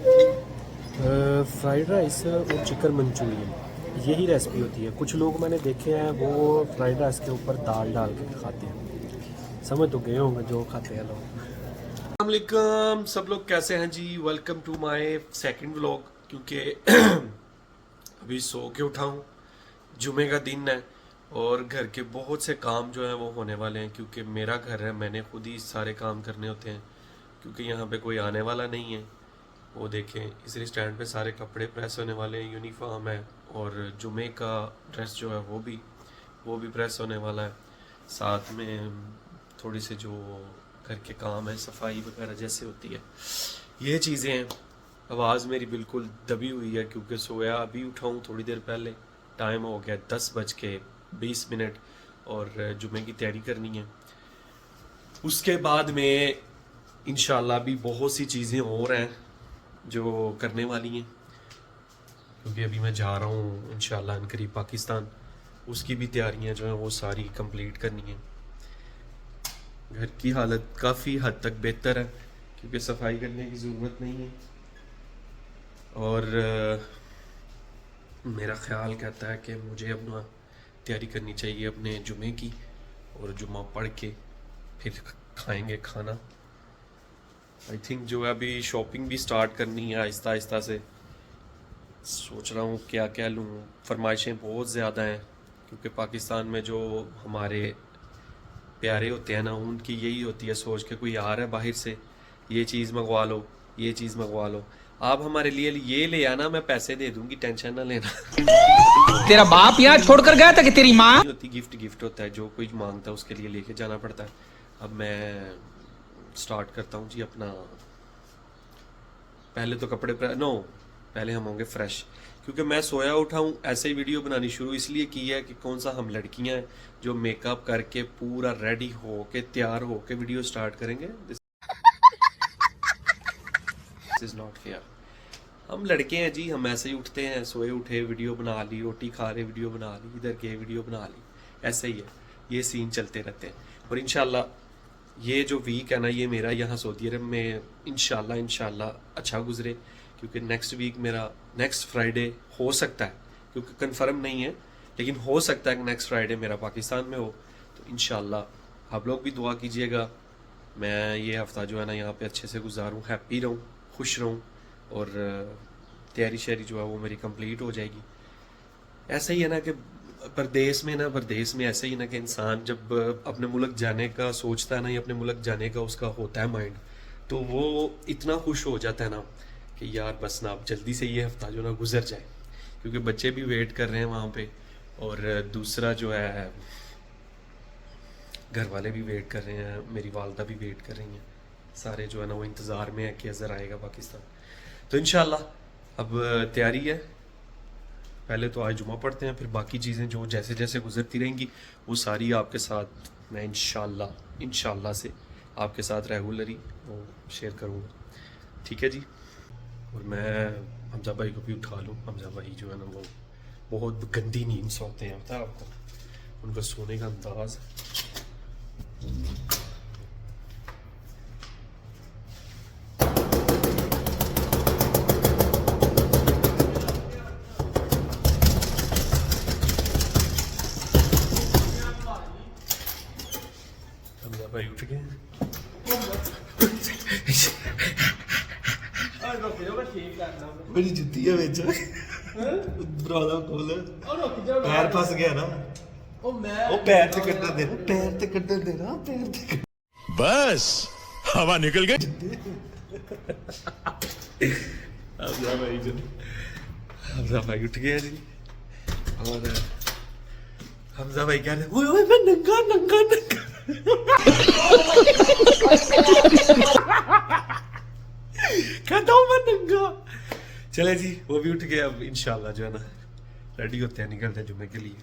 Fried rice और chicken Manchurian, यही recipe होती है। कुछ लोग मैंने देखे हैं वो फ्राइड राइस के ऊपर दाल डाल के खाते हैं। समझ तो गए होंगे जो खाते हैं लोग। अस्सलाम वालेकुम, सब लोग कैसे हैं जी। Welcome to my second vlog. क्योंकि अभी सो के उठा हूँ, जुमे का दिन है और घर के बहुत से काम जो हैं वो होने वाले हैं। क्योंकि मेरा घर है, मैंने खुद ही सारे काम करने होते हैं क्योंकि यहाँ पे कोई आने वाला नहीं है। वो देखें, इस स्टैंड पे सारे कपड़े प्रेस होने वाले हैं, यूनिफॉर्म है और जुमे का ड्रेस जो है वो भी प्रेस होने वाला है। साथ में थोड़ी से जो घर के काम है, सफाई वगैरह जैसे होती है, ये चीज़ें हैं। आवाज़ मेरी बिल्कुल दबी हुई है क्योंकि सोया अभी उठा हूँ थोड़ी देर पहले। टाइम हो गया 10:20 और जुमे की तैयारी करनी है। उसके बाद में इंशाल्लाह भी बहुत सी चीज़ें और हैं जो करने वाली हैं। क्योंकि अभी मैं जा रहा हूँ इंशाल्लाह अनकरीब पाकिस्तान, उसकी भी तैयारियां जो हैं वो सारी कंप्लीट करनी है। घर की हालत काफ़ी हद तक बेहतर है क्योंकि सफाई करने की ज़रूरत नहीं है। और मेरा ख्याल कहता है कि मुझे अपना तैयारी करनी चाहिए अपने जुमे की, और जुमा पढ़ के फिर खाएंगे खाना। आई थिंक जो है अभी शॉपिंग भी स्टार्ट करनी है आहिस्ता आहिस्ता से। सोच रहा हूँ क्या क्या लूँ, फरमाइशें बहुत ज़्यादा हैं क्योंकि पाकिस्तान में जो हमारे प्यारे होते हैं ना, उनकी यही होती है सोच के कोई आ रहा है बाहर से, ये चीज़ मंगवा लो, ये चीज़ मंगवा लो, आप हमारे लिए ये ले आना, मैं पैसे दे दूंगी, टेंशन ना लेना। तेरा बाप यहाँ छोड़कर गया था कि तेरी माँ होती गिफ्ट होता है, जो कोई मांगता है उसके लिए लेके जाना पड़ता है। अब मैं स्टार्ट करता हूँ जी अपना। पहले तो पहले हम होंगे फ्रेश, क्योंकि मैं सोया उठा हूँ। ऐसे ही वीडियो बनानी शुरू इसलिए की है कि कौन सा हम लड़कियां हैं जो मेकअप करके पूरा रेडी हो के तैयार हो के वीडियो स्टार्ट करेंगे। This is not fair. हम लड़के हैं जी, हम ऐसे ही उठते हैं, सोए उठे वीडियो बना ली, रोटी खा रहे वीडियो बना ली, इधर गए वीडियो बना ली, ऐसे ही है, ये सीन चलते रहते हैं। और इंशाल्लाह ये जो वीक है ना, ये मेरा यहाँ सऊदी अरब में इंशाल्लाह अच्छा गुजरे। क्योंकि नेक्स्ट वीक मेरा नेक्स्ट फ्राइडे हो सकता है, क्योंकि कंफर्म नहीं है, लेकिन हो सकता है कि नेक्स्ट फ्राइडे मेरा पाकिस्तान में हो। तो इंशाल्लाह आप लोग भी दुआ कीजिएगा, मैं ये हफ़्ता जो है ना यहाँ पे अच्छे से गुजारूँ, हैप्पी रहूँ, खुश रहूँ और तैयारी शैयारी जो है वो मेरी कंप्लीट हो जाएगी। ऐसा ही है ना कि परदेश में ऐसे ही ना कि इंसान जब अपने मुल्क जाने का सोचता है ना, या अपने मुल्क जाने का उसका होता है माइंड, तो वो इतना खुश हो जाता है ना कि यार बस ना अब जल्दी से ये हफ्ता जो ना गुजर जाए। क्योंकि बच्चे भी वेट कर रहे हैं वहाँ पे, और दूसरा जो है घर वाले भी वेट कर रहे हैं, मेरी वालदा भी वेट कर रही हैं, सारे जो है ना वो इंतज़ार में है कि अज़र आएगा पाकिस्तान। तो इंशाल्लाह अब तैयारी है। पहले तो आज जुमा पढ़ते हैं, फिर बाकी चीज़ें जो जैसे जैसे गुजरती रहेंगी वो सारी आपके साथ मैं इंशाल्लाह से आपके साथ रेगुलरली वो शेयर करूँगा। ठीक है जी। और मैं हमजा भाई को भी उठा लूँ। हमजा भाई जो है ना वो बहुत गंदी नींद सोते हैं, पता है आपको, उनका सोने का अंदाज। हमजा भाई उठ गए। मेरी जुत्ती है बेच ब्रादा खोल, पैर फंस गया ना, वो पैर ते कट्टन देना, पैर ते कट्टन देना, पैर ते बस हवा निकल गई। हमजा भाई उठ गया जी। और हमजा भाई कह रहे ओए ओए मैं नंगा नंगा नंगा कहता हूँ मैं नंगा। चले जी, वो भी उठ गए। अब इंशाल्लाह जो है ना रेडी होते हैं, निकलते हैं जुम्मे के लिए।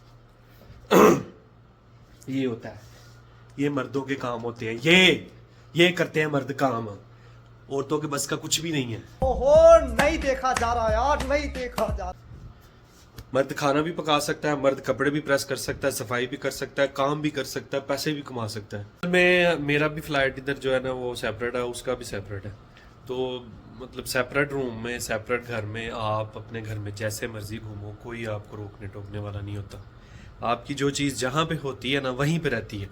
ये होता है, ये मर्दों के काम होते हैं, ये करते हैं मर्द काम, औरतों के बस का कुछ भी नहीं है। ओहो, नहीं देखा जा रहा यार, नहीं देखा जा रहा। मर्द खाना भी पका सकता है, मर्द कपड़े भी प्रेस कर सकता है, सफाई भी कर सकता है, काम भी कर सकता है, पैसे भी कमा सकता है। मेरा भी फ्लाइट इधर जो है ना वो सेपरेट है, उसका भी सेपरेट है। तो मतलब सेपरेट रूम में, सेपरेट घर में, आप अपने घर में जैसे मर्जी घूमो, कोई आपको रोकने टोकने वाला नहीं होता। आपकी जो चीज़ जहाँ पे होती है ना वहीं पे रहती है।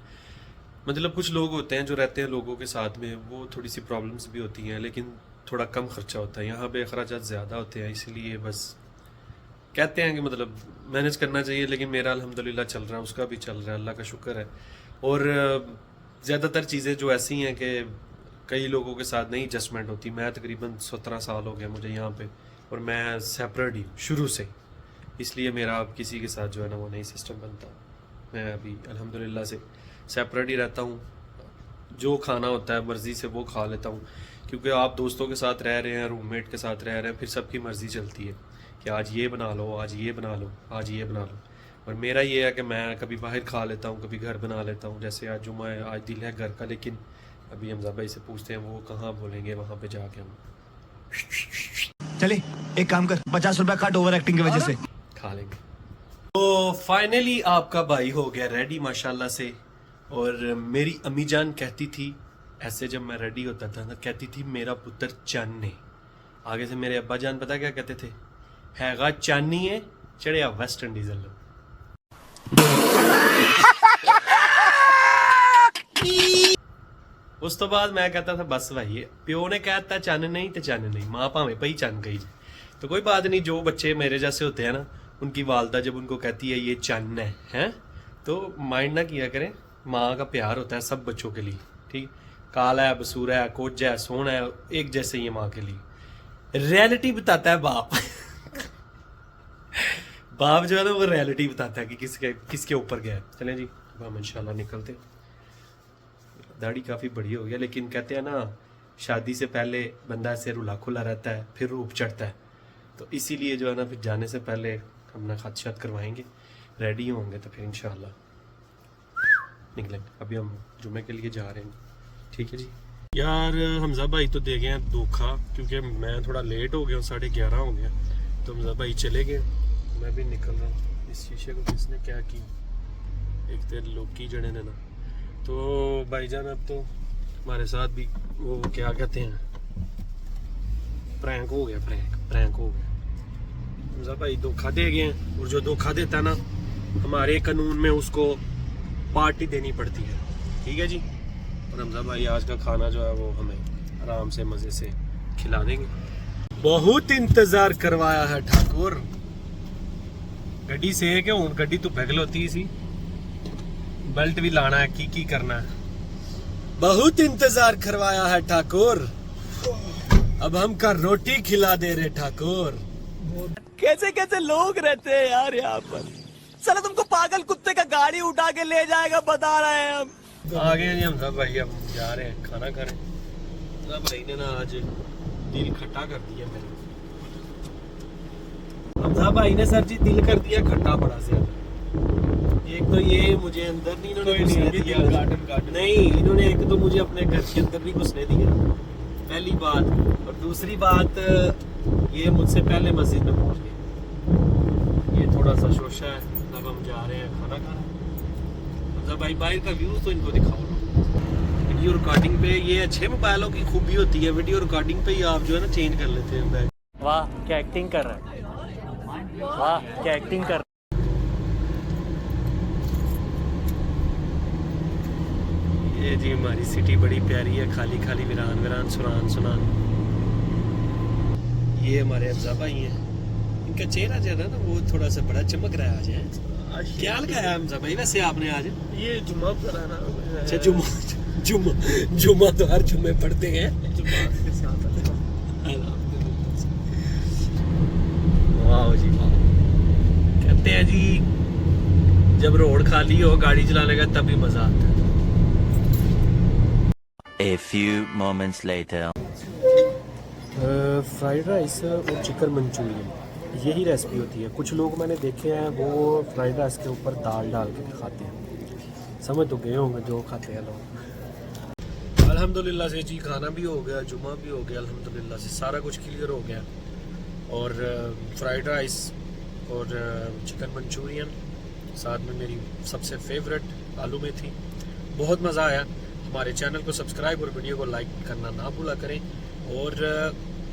मतलब कुछ लोग होते हैं जो रहते हैं लोगों के साथ में, वो थोड़ी सी प्रॉब्लम्स भी होती हैं, लेकिन थोड़ा कम खर्चा होता है। यहाँ पे अखराजात ज़्यादा होते हैं, इसलिए बस कहते हैं कि मतलब मैनेज करना चाहिए। लेकिन मेरा अल्हम्दुलिल्लाह चल रहा है, उसका भी चल रहा है, अल्लाह का शुक्र है। और ज़्यादातर चीज़ें जो ऐसी हैं कि कई लोगों के साथ नहीं एडजस्टमेंट होती। मैं तकरीबन 17 साल हो गया मुझे यहाँ पे, और मैं सेपरेट ही शुरू से, इसलिए मेरा अब किसी के साथ जो है ना वो नहीं सिस्टम बनता। मैं अभी अल्हम्दुलिल्लाह से सेपरेट ही रहता हूँ। जो खाना होता है मर्ज़ी से वो खा लेता हूँ, क्योंकि आप दोस्तों के साथ रह रहे हैं, रूममेट के साथ रह रहे हैं, फिर सबकी मर्ज़ी चलती है कि आज ये बना लो, आज ये बना लो, आज ये बना लो। और मेरा ये है कि मैं कभी बाहर खा लेता हूँ, कभी घर बना लेता हूँ। जैसे आज जुम्मा है, आज दिल है घर का, लेकिन अभी हमजा भाई से पूछते हैं वो कहाँ बोलेंगे, वहाँ पे जाके हम चले एक काम कर, 50 रुपया काट ओवर एक्टिंग की वजह से खा लेंगे। तो फाइनली आपका भाई हो गया रेडी माशाल्लाह से। और मेरी अम्मी जान कहती थी, ऐसे जब मैं रेडी होता था ना, कहती थी मेरा पुत्र चान्ने। आगे से मेरे अब्बा जान पता क्या कहते थे, हैगा चान्नी है चढ़िया वेस्ट इंडीज लो। उस तो बाद मैं कहता था बस भाई, प्यो ने कहता चन्न नहीं तो चन्न नहीं, माँ भावे भाई चन्न कही जाए। तो कोई बात नहीं, जो बच्चे मेरे जैसे होते हैं ना, उनकी वालदा जब उनको कहती है ये चन्न है तो माइंड ना किया करें। माँ का प्यार होता है सब बच्चों के लिए, ठीक। काला है, बसूरा है, कोजा है, सोना है, एक जैसे ही है माँ के लिए। रियलिटी बताता है बाप। बाप जो है ना वो रियलिटी बताता है कि किसके ऊपर गया है। चलें जी, अब हम इंशाल्लाह निकलते। दाढ़ी काफ़ी बड़ी हो गया, लेकिन कहते हैं ना शादी से पहले बंदा ऐसे रुला खुला रहता है, फिर रूप चढ़ता है। तो इसीलिए जो है ना फिर जाने से पहले अपना खादशात करवाएंगे, रेडी होंगे तो फिर इंशाल्लाह निकलेंगे। अभी हम जुमे के लिए जा रहे हैं, ठीक है जी। यार हमजा भाई तो दे गए हैं धोखा, क्योंकि मैं थोड़ा लेट हो गया हूँ, 11:30 हो गया। तो हमजा भाई चले गए, मैं भी निकल रहा हूँ। इस शीशे को किसने क्या की, एक तो लोग की जड़े ने ना। तो भाईजान अब तो हमारे साथ भी वो क्या कहते हैं, प्रैंक हो गया, प्रैंक हो गया। हमजा भाई धोखा दे गए हैं, और जो धोखा देता है ना हमारे कानून में उसको पार्टी देनी पड़ती है, ठीक है जी। और हमजा भाई आज का खाना जो है वो हमें आराम से मज़े से खिला देंगे। बहुत इंतज़ार करवाया है ठाकुर, गड्डी से है कि हूँ गड्डी तो पिघलोती सी, बेल्ट भी लाना है, की करना है। बहुत इंतजार करवाया है ठाकुर, अब हम का रोटी खिला दे रहे ठाकुर। कैसे कैसे लोग रहते हैं यार यहाँ पर। चलो तुमको पागल कुत्ते का गाड़ी उठा के ले जाएगा, बता रहे हैं हम। आ गए जी हम सब भाई, अब जा रहे हैं खाना खाने। सब भाई ने ना आज दिल खट्टा कर दिया मेरे। हमजा भाई ने सर जी दिल कर दिया खट्टा बड़ा से। एक तो ये मुझे अंदर नहीं इन्होंने घुसने दिया, गार्डन नहीं, इन्होंने एक तो मुझे अपने घर के अंदर नहीं घुसने दिया, पहली बात। और दूसरी बात, ये मुझसे पहले मस्जिद में पहुंच गए। ये थोड़ा सा शोशा है। अब हम जा रहे हैं खाना खाने। मतलब भाई बाहर का व्यू तो इनको दिखाओ ना। वीडियो रिकॉर्डिंग पे ये अच्छे मोबाइलों की खूबी होती है, वीडियो रिकॉर्डिंग पे ही आप जो है ना चेंज कर लेते हैं। वाह क्या एक्टिंग कर रहा है, वाह क्या एक्टिंग कर। ये जी हमारी सिटी बड़ी प्यारी है, खाली खाली वीरान वीरान सुनान। ये हमारे अफजा भाई हैं, इनका चेहरा जो है ना वो थोड़ा सा बड़ा चमक रहा है आज है। क्या लगाया हमजा भाई वैसे आपने आज? ये जुम्मा पढ़ाना। अच्छा जुम्मा तो हर जुम्मे पढ़ते हैं। वाह जी वाह। कहते हैं जी जब रोड खाली हो गाड़ी चलाने का तभी मजा आता है। A few moments later. Fried rice और चिकन मंचूरियन, यही रेसिपी होती है। कुछ लोग मैंने देखे हैं वो फ्राइड राइस के ऊपर दाल डाल के खाते हैं। समझ तो गए होंगे जो खाते हैं लोग। अल्हम्दुलिल्लाह से जी खाना भी हो गया, जुम्मा भी हो गया, अल्हम्दुलिल्लाह से सारा कुछ क्लियर हो गया। और फ्राइड राइस और चिकन मंचूरियन, साथ में मेरी सबसे फेवरेट आलू में थी। बहुत मज़ा आया। हमारे चैनल को सब्सक्राइब और वीडियो को लाइक करना ना भूला करें। और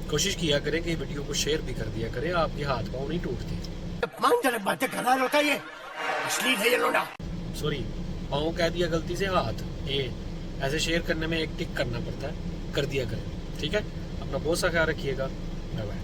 कोशिश किया करें कि वीडियो को शेयर भी कर दिया करें, आपके हाथ पाँव नहीं टूटते। सॉरी, पाँव कह दिया गलती से, हाथ ये ऐसे शेयर करने में एक टिक करना पड़ता है, कर दिया करें। ठीक है, अपना बहुत सा ख्याल रखिएगा। Bye bye.